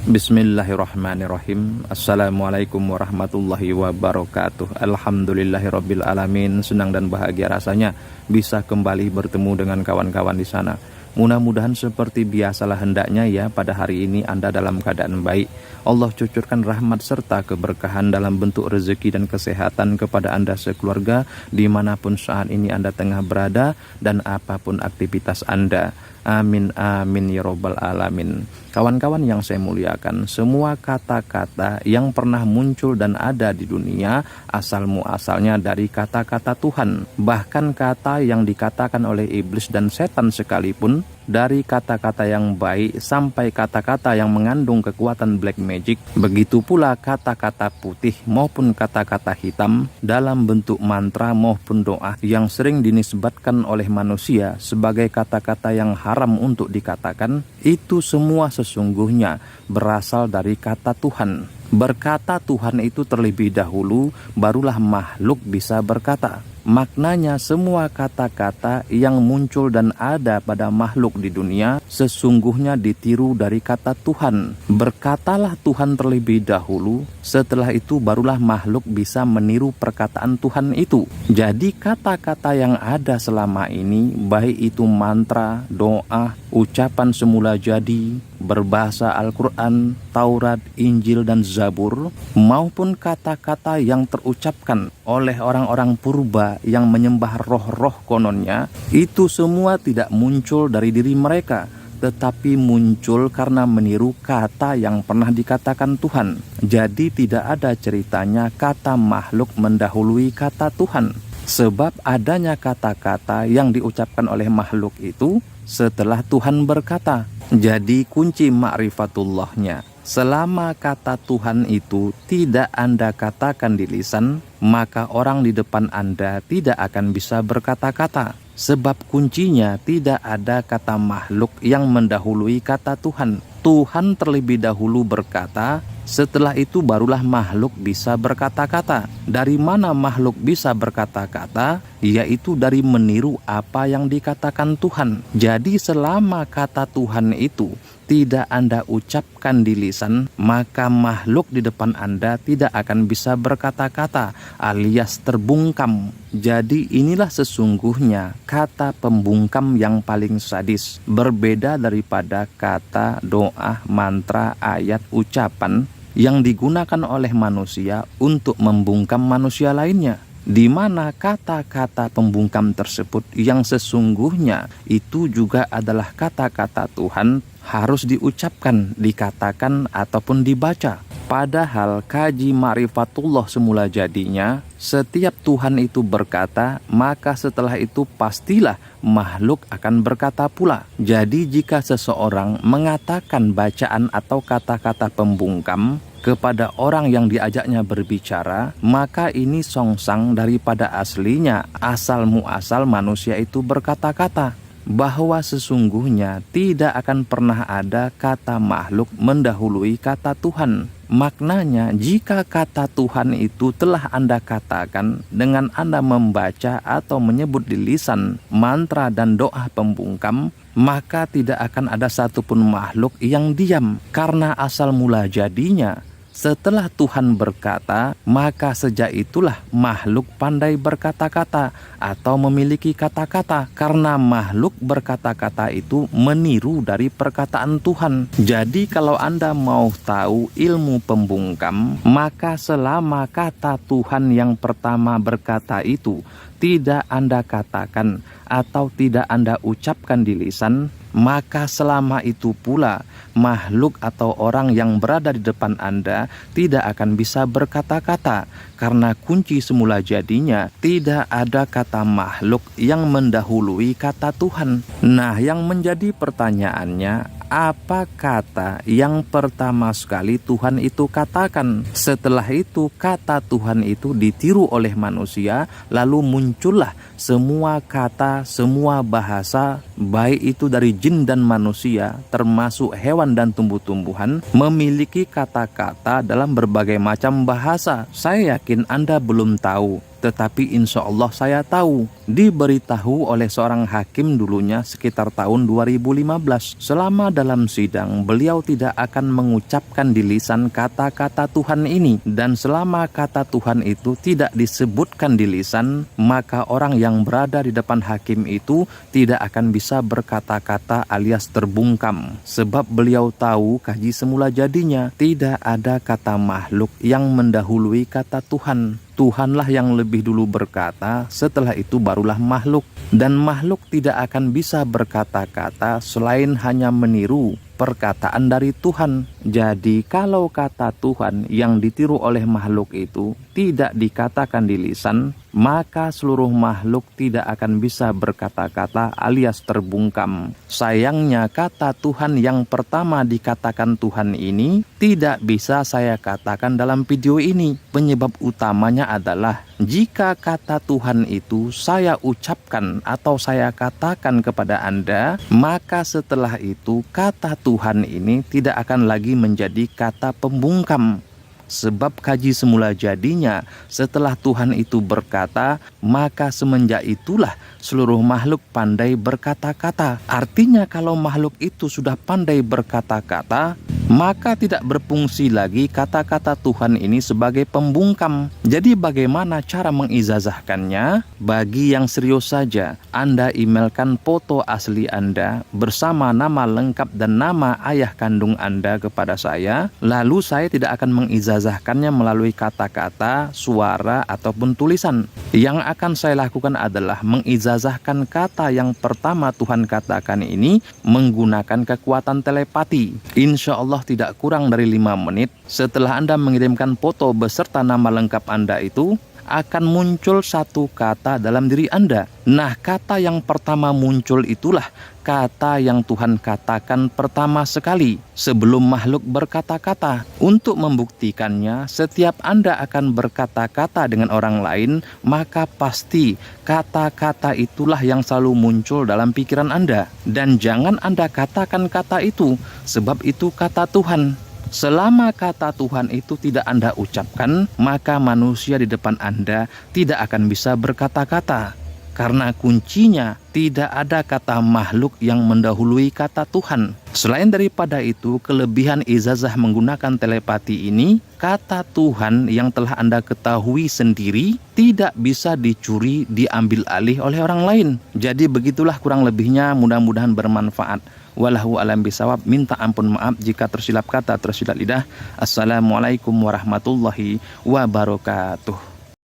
Bismillahirrahmanirrahim. Assalamualaikum warahmatullahi wabarakatuh. Alhamdulillahirabbil alamin. Senang dan bahagia rasanya bisa kembali bertemu dengan kawan-kawan di sana. Mudah-mudahan seperti biasalah hendaknya ya, pada hari ini Anda dalam keadaan baik. Allah cucurkan rahmat serta keberkahan dalam bentuk rezeki dan kesehatan kepada Anda sekeluarga dimanapun saat ini Anda tengah berada dan apapun aktivitas Anda. Amin amin ya robbal alamin. Kawan-kawan yang saya muliakan, semua kata-kata yang pernah muncul dan ada di dunia asal muasalnya dari kata-kata Tuhan. Bahkan kata yang dikatakan oleh iblis dan setan sekalipun, dari kata-kata yang baik sampai kata-kata yang mengandung kekuatan black magic, begitu pula kata-kata putih maupun kata-kata hitam dalam bentuk mantra maupun doa yang sering dinisbatkan oleh manusia sebagai kata-kata yang haram untuk dikatakan, itu semua sesungguhnya berasal dari kata Tuhan. Berkata Tuhan itu terlebih dahulu, barulah makhluk bisa berkata. Maknanya semua kata-kata yang muncul dan ada pada makhluk di dunia sesungguhnya ditiru dari kata Tuhan. Berkatalah Tuhan terlebih dahulu, setelah itu barulah makhluk bisa meniru perkataan Tuhan itu. Jadi kata-kata yang ada selama ini, baik itu mantra, doa, ucapan semula jadi, berbahasa Al-Quran, Taurat, Injil, dan Zabur, maupun kata-kata yang terucapkan oleh orang-orang purba yang menyembah roh-roh kononnya, itu semua tidak muncul dari diri mereka, tetapi muncul karena meniru kata yang pernah dikatakan Tuhan. Jadi tidak ada ceritanya kata makhluk mendahului kata Tuhan, sebab adanya kata-kata yang diucapkan oleh makhluk itu setelah Tuhan berkata. Jadi kunci ma'rifatullahnya, selama kata Tuhan itu tidak Anda katakan di lisan, maka orang di depan Anda tidak akan bisa berkata-kata. Sebab kuncinya tidak ada kata makhluk yang mendahului kata Tuhan. Tuhan terlebih dahulu berkata, setelah itu barulah makhluk bisa berkata-kata. Dari mana makhluk bisa berkata-kata? Yaitu dari meniru apa yang dikatakan Tuhan. Jadi selama kata Tuhan itu tidak Anda ucapkan di lisan, maka makhluk di depan Anda tidak akan bisa berkata-kata alias terbungkam. Jadi inilah sesungguhnya kata pembungkam yang paling sadis, berbeda daripada kata, doa, mantra, ayat, ucapan yang digunakan oleh manusia untuk membungkam manusia lainnya, di mana kata-kata pembungkam tersebut yang sesungguhnya itu juga adalah kata-kata Tuhan harus diucapkan, dikatakan, ataupun dibaca. Padahal kaji ma'rifatullah semula jadinya, setiap Tuhan itu berkata, maka setelah itu pastilah makhluk akan berkata pula. Jadi jika seseorang mengatakan bacaan atau kata-kata pembungkam kepada orang yang diajaknya berbicara, maka ini songsang daripada aslinya, asal muasal manusia itu berkata-kata. Bahwa sesungguhnya tidak akan pernah ada kata makhluk mendahului kata Tuhan. Maknanya jika kata Tuhan itu telah Anda katakan dengan Anda membaca atau menyebut di lisan mantra dan doa pembungkam, maka tidak akan ada satupun makhluk yang diam, karena asal mula jadinya setelah Tuhan berkata, maka sejak itulah makhluk pandai berkata-kata atau memiliki kata-kata, karena makhluk berkata-kata itu meniru dari perkataan Tuhan. Jadi kalau Anda mau tahu ilmu pembungkam, maka selama kata Tuhan yang pertama berkata itu tidak Anda katakan atau tidak Anda ucapkan di lisan, maka selama itu pula makhluk atau orang yang berada di depan Anda tidak akan bisa berkata-kata, karena kunci semula jadinya tidak ada kata makhluk yang mendahului kata Tuhan. Nah, yang menjadi pertanyaannya, apa kata yang pertama sekali Tuhan itu katakan? Setelah itu kata Tuhan itu ditiru oleh manusia, lalu muncullah semua kata, semua bahasa, baik itu dari jin dan manusia, termasuk hewan dan tumbuh-tumbuhan, memiliki kata-kata dalam berbagai macam bahasa. Saya yakin Anda belum tahu Tetapi insya Allah saya tahu, diberitahu oleh seorang hakim dulunya sekitar tahun 2015. Selama dalam sidang, beliau tidak akan mengucapkan di lisan kata-kata Tuhan ini. Dan selama kata Tuhan itu tidak disebutkan di lisan, maka orang yang berada di depan hakim itu tidak akan bisa berkata-kata alias terbungkam. Sebab beliau tahu kaji semula jadinya, tidak ada kata makhluk yang mendahului kata Tuhan. Tuhanlah yang lebih dulu berkata, setelah itu barulah makhluk. Dan makhluk tidak akan bisa berkata-kata selain hanya meniru perkataan dari Tuhan. Jadi kalau kata Tuhan yang ditiru oleh makhluk itu tidak dikatakan di lisan, maka seluruh makhluk tidak akan bisa berkata-kata alias terbungkam. Sayangnya kata Tuhan yang pertama dikatakan Tuhan ini tidak bisa saya katakan dalam video ini. Penyebab utamanya adalah jika kata Tuhan itu saya ucapkan atau saya katakan kepada Anda, maka setelah itu kata Tuhan ini tidak akan lagi menjadi kata pembungkam. Sebab kaji semula jadinya, setelah Tuhan itu berkata, maka semenjak itulah seluruh makhluk pandai berkata-kata. Artinya kalau makhluk itu sudah pandai berkata-kata, maka tidak berfungsi lagi kata-kata Tuhan ini sebagai pembungkam. Jadi bagaimana cara mengijazahkannya? Bagi yang serius saja, Anda emailkan foto asli Anda bersama nama lengkap dan nama ayah kandung Anda kepada saya. Lalu saya tidak akan mengijazahkannya melalui kata-kata, suara, ataupun tulisan. Yang akan saya lakukan adalah mengijazahkan kata yang pertama Tuhan katakan ini menggunakan kekuatan telepati. Insya Allah tidak kurang dari 5 menit setelah Anda mengirimkan foto beserta nama lengkap Anda itu, akan muncul satu kata dalam diri Anda. Nah, kata yang pertama muncul itulah kata yang Tuhan katakan pertama sekali sebelum makhluk berkata-kata. Untuk membuktikannya, setiap Anda akan berkata-kata dengan orang lain, maka pasti kata-kata itulah yang selalu muncul dalam pikiran Anda. Dan jangan Anda katakan kata itu, sebab itu kata Tuhan. Selama kata Tuhan itu tidak Anda ucapkan, maka manusia di depan Anda tidak akan bisa berkata-kata. Karena kuncinya tidak ada kata makhluk yang mendahului kata Tuhan. Selain daripada itu, kelebihan ijazah menggunakan telepati ini, kata Tuhan yang telah Anda ketahui sendiri tidak bisa dicuri, diambil alih oleh orang lain. Jadi begitulah kurang lebihnya, mudah-mudahan bermanfaat. Wallahu alam bisawab. Minta ampun maaf jika tersilap kata, tersilap lidah. Assalamualaikum warahmatullahi wabarakatuh.